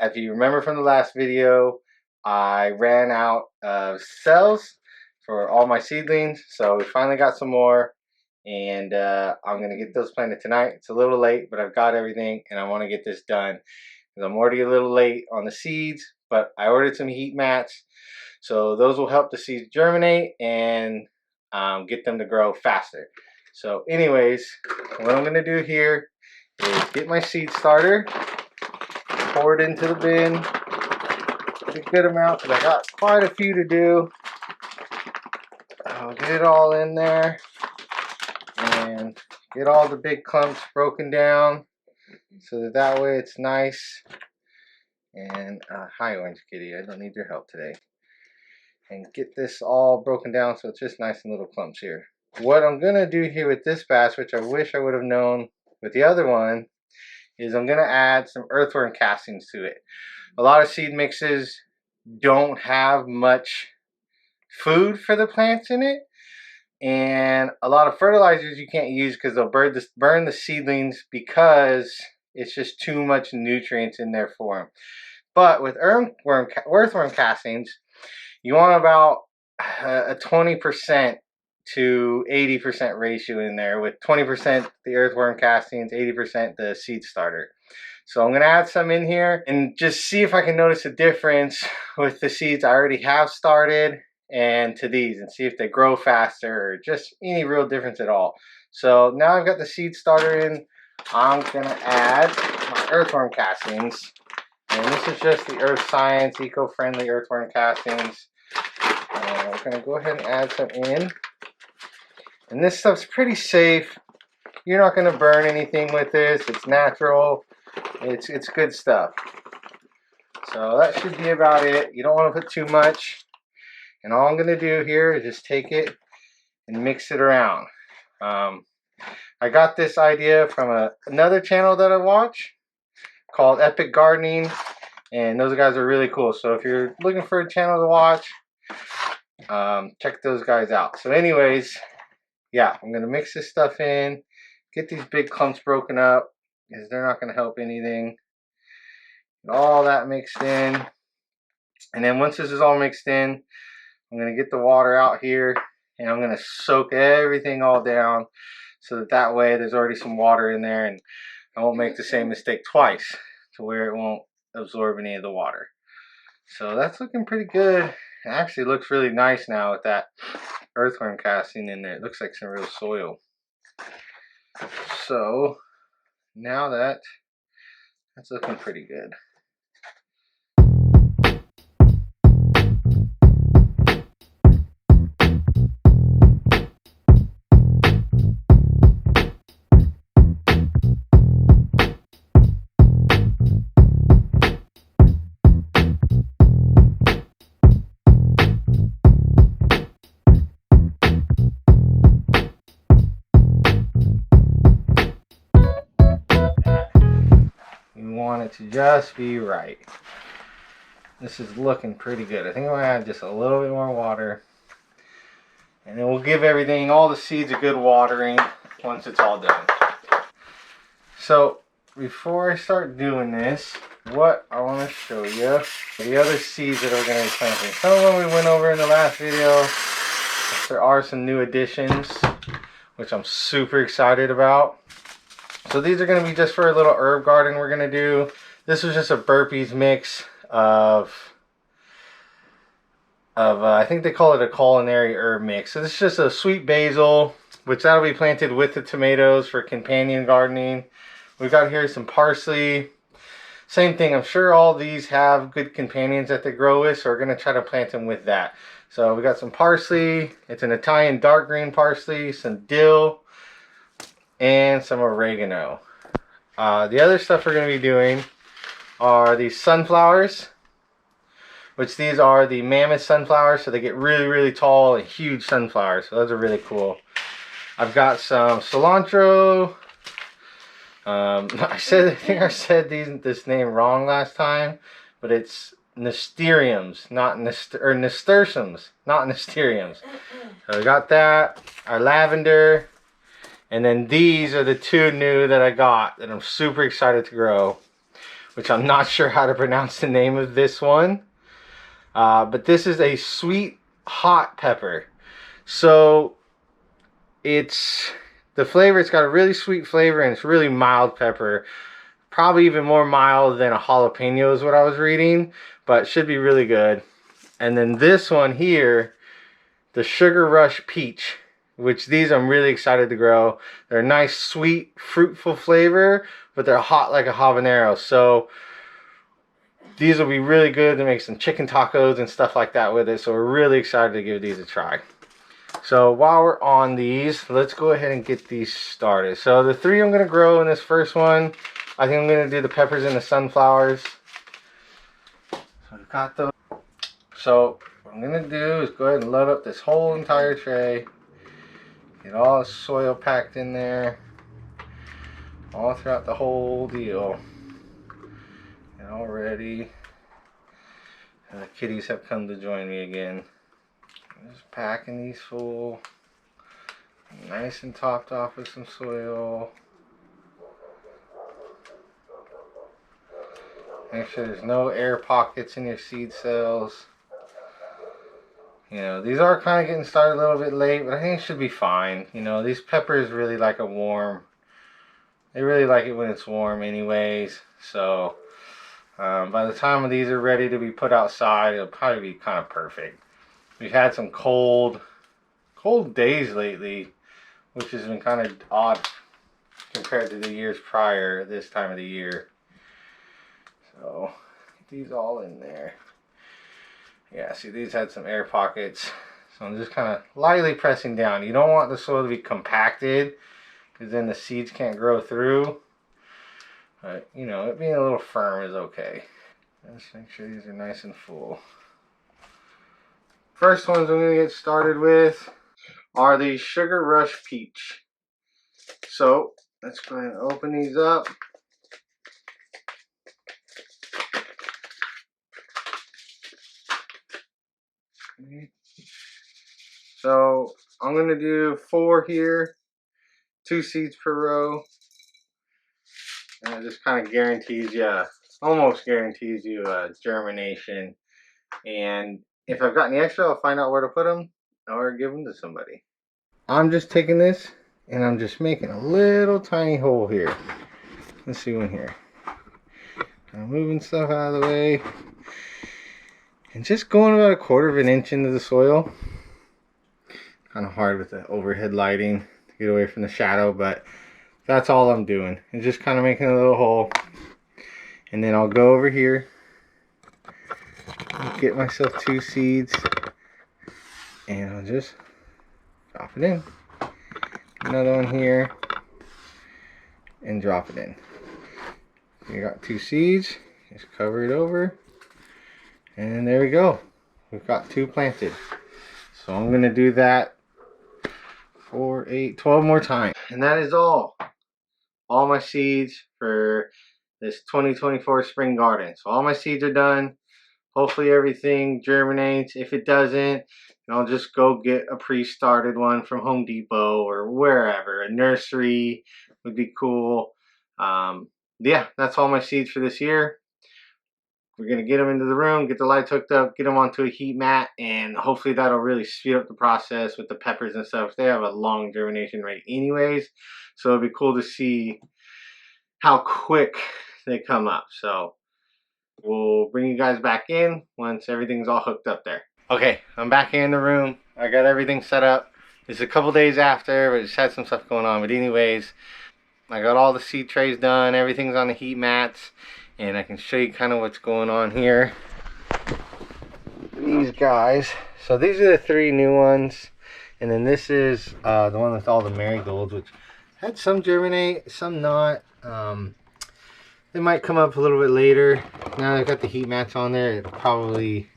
If you remember from the last video, I ran out of cells for all my seedlings, so we finally got some more, and I'm gonna get those planted tonight. It's a little late, but I've got everything, and I want to get this done. I'm already a little late on the seeds, but I ordered some heat mats, so those will help the seeds germinate and get them to grow faster. So anyways, what I'm gonna do here is get my seed starter, pour it into the bin, a good amount because I got quite a few to do. I'll get it all in there and get all the big clumps broken down so that way it's nice. And hi Orange Kitty, I don't need your help today. And get this all broken down so it's just nice and little clumps here. What I'm gonna do here with this batch, which I wish I would have known with the other one, is I'm gonna add some earthworm castings to it. A lot of seed mixes don't have much food for the plants in it, and a lot of fertilizers you can't use because they'll burn the seedlings because it's just too much nutrients in there for them. But with earthworm castings, you want about a 20% to 80% ratio in there, with 20% the earthworm castings, 80% the seed starter. So I'm going to add some in here and just see if I can notice a difference with the seeds I already have started and to these, and see if they grow faster or just any real difference at all. So now I've got the seed starter in, I'm going to add my earthworm castings. And this is just the Earth Science eco-friendly earthworm castings. I'm going to go ahead and add some in. And this stuff's pretty safe. You're not going to burn anything with this. It's natural. It's good stuff. So that should be about it. You don't want to put too much. And all I'm going to do here is just take it and mix it around. I got this idea from another channel that I watch called Epic Gardening, and those guys are really cool. So if you're looking for a channel to watch, check those guys out. So anyways, yeah, I'm gonna mix this stuff in, get these big clumps broken up because they're not gonna help anything. Get all that mixed in, and then once this is all mixed in, I'm gonna get the water out here and I'm gonna soak everything all down so that way there's already some water in there and I won't make the same mistake twice to where it won't absorb any of the water. So that's looking pretty good. It actually looks really nice now with that earthworm casting in there. It looks like some real soil. So now that's looking pretty good. Want it to just be right. This is looking pretty good. I think I'm gonna add just a little bit more water, and then we'll give everything, all the seeds, a good watering once it's all done. So before I start doing this, what I want to show you the other seeds that we're going to be planting. Some of them we went over in the last video. There are some new additions, which I'm super excited about. So these are going to be just for a little herb garden we're going to do. This was just a burpees mix of I think they call it a culinary herb mix. So this is just a sweet basil, which that'll be planted with the tomatoes for companion gardening. We've got here some parsley. Same thing, I'm sure all these have good companions that they grow with, so we're going to try to plant them with that. So we got some parsley. It's an Italian dark green parsley, some dill, and some oregano. The other stuff we're going to be doing are these sunflowers, which these are the mammoth sunflowers, so they get really, really tall and huge sunflowers. So those are really cool. I've got some cilantro. I think I said this name wrong last time, but it's nasturtiums, not nasturtiums, not nasturtiums. So I got that, our lavender, and then these are the two new that I got that I'm super excited to grow. which I'm not sure how to pronounce the name of this one. But this is a sweet hot pepper. So it's the flavor, it's got a really sweet flavor and it's really mild pepper. Probably even more mild than a jalapeno is what I was reading, but should be really good. And then this one here, the Sugar Rush Peach, which these I'm really excited to grow. They're a nice, sweet, fruitful flavor, but they're hot like a habanero. So these will be really good to make some chicken tacos and stuff like that with it. So we're really excited to give these a try. So while we're on these, let's go ahead and get these started. So the three I'm going to grow in this first one, I think I'm going to do the peppers and the sunflowers. So I've got those. So what I'm going to do is go ahead and load up this whole entire tray. Get all the soil packed in there. All throughout the whole deal. And all ready. And the kitties have come to join me again. I'm just packing these full. Nice and topped off with some soil. Make sure there's no air pockets in your seed cells. You know, these are kind of getting started a little bit late, but I think it should be fine. You know, these peppers really like a warm. They really like it when it's warm anyways. So by the time these are ready to be put outside, it'll probably be kind of perfect. We've had some cold days lately, which has been kind of odd compared to the years prior this time of the year. So get these all in there. Yeah, see, these had some air pockets. So I'm just kind of lightly pressing down. You don't want the soil to be compacted because then the seeds can't grow through. But, you know, it being a little firm is okay. Let's make sure these are nice and full. First ones I'm going to get started with are the Sugar Rush Peach. So let's go ahead and open these up. Okay. So I'm going to do 4 here, 2 seeds per row. And it just kind of guarantees you, almost guarantees you germination. And if I've got any extra, I'll find out where to put them or give them to somebody. I'm just taking this and I'm just making a little tiny hole here. Let's see one here. I'm moving stuff out of the way. And just going about 1/4 of an inch into the soil. Kind of hard with the overhead lighting to get away from the shadow, but that's all I'm doing. And just kind of making a little hole. And then I'll go over here. Get myself 2 seeds. And I'll just drop it in. Another one here. And drop it in. You got 2 seeds. Just cover it over. And there we go. We've got 2 planted. So I'm going to do that 4, 8, 12 more times. And that is all. All my seeds for this 2024 spring garden. So all my seeds are done. Hopefully everything germinates. If it doesn't, I'll just go get a pre-started one from Home Depot or wherever. A nursery would be cool. Yeah, that's all my seeds for this year. We're going to get them into the room, get the lights hooked up, get them onto a heat mat, and hopefully that'll really speed up the process with the peppers and stuff. They have a long germination rate anyways, so it'll be cool to see how quick they come up. So we'll bring you guys back in once everything's all hooked up there. Okay, I'm back in the room. I got everything set up. It's a couple days after, but just had some stuff going on. But anyways, I got all the seed trays done. Everything's on the heat mats. And I can show you kind of what's going on here. These guys. So these are the 3 new ones. And then this is the one with all the marigolds, which had some germinate, some not. They might come up a little bit later. Now I've got the heat mats on there, it'll probably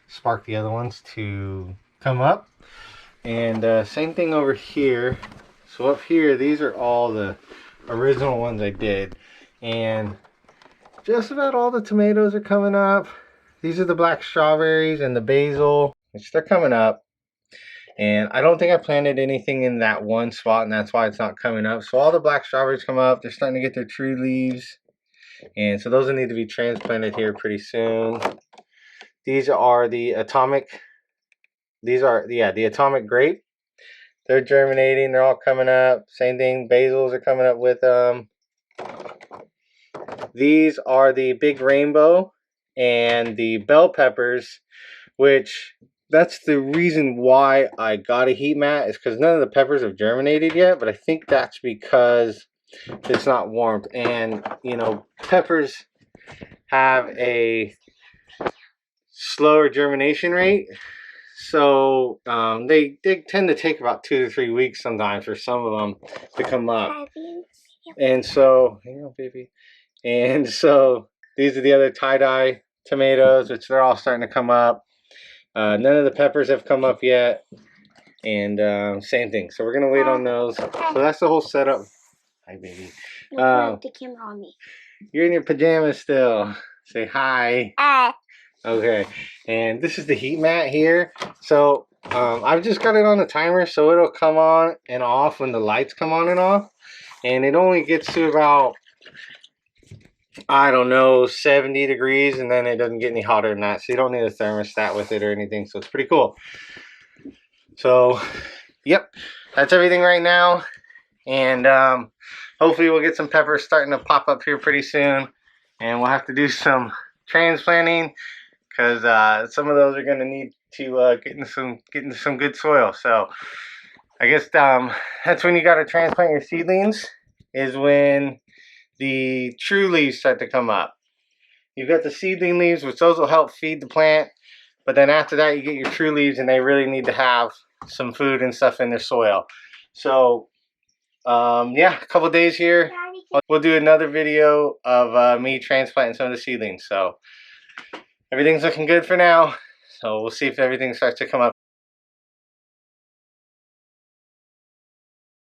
spark the other ones to come up. And same thing over here. So up here, these are all the original ones I did. And just about all the tomatoes are coming up. These are the black strawberries and the basil, which they're coming up. And I don't think I planted anything in that one spot, and that's why it's not coming up. So all the black strawberries come up. They're starting to get their tree leaves. And so those will need to be transplanted here pretty soon. These are the atomic. These are, yeah, the atomic grape. They're germinating. They're all coming up. Same thing. Basils are coming up with them. These are the big rainbow and the bell peppers, which that's the reason why I got a heat mat, is because none of the peppers have germinated yet, but I think that's because it's not warmed. And, you know, peppers have a slower germination rate. So they tend to take about 2 to 3 weeks sometimes for some of them to come up. And so, you know, baby. And so these are the other tie-dye tomatoes, which they're all starting to come up. None of the peppers have come up yet. And same thing. So we're going to wait on those. So that's the whole setup. Hi, baby. Don't put the camera on me. You're in your pajamas still. Say hi. Hi. Okay, and this is the heat mat here. So I've just got it on the timer, so it'll come on and off when the lights come on and off. And it only gets to about, I don't know, 70 degrees, and then it doesn't get any hotter than that. So you don't need a thermostat with it or anything. So it's pretty cool. So, yep, that's everything right now. And hopefully we'll get some peppers starting to pop up here pretty soon. And we'll have to do some transplanting, because some of those are going to need to get into some good soil. So I guess that's when you got to transplant your seedlings, is when the true leaves start to come up. You've got the seedling leaves, which those will help feed the plant, but then after that you get your true leaves, and they really need to have some food and stuff in their soil. So yeah, a couple days here, we'll do another video of me transplanting some of the seedlings. So everything's looking good for now, so we'll see if everything starts to come up.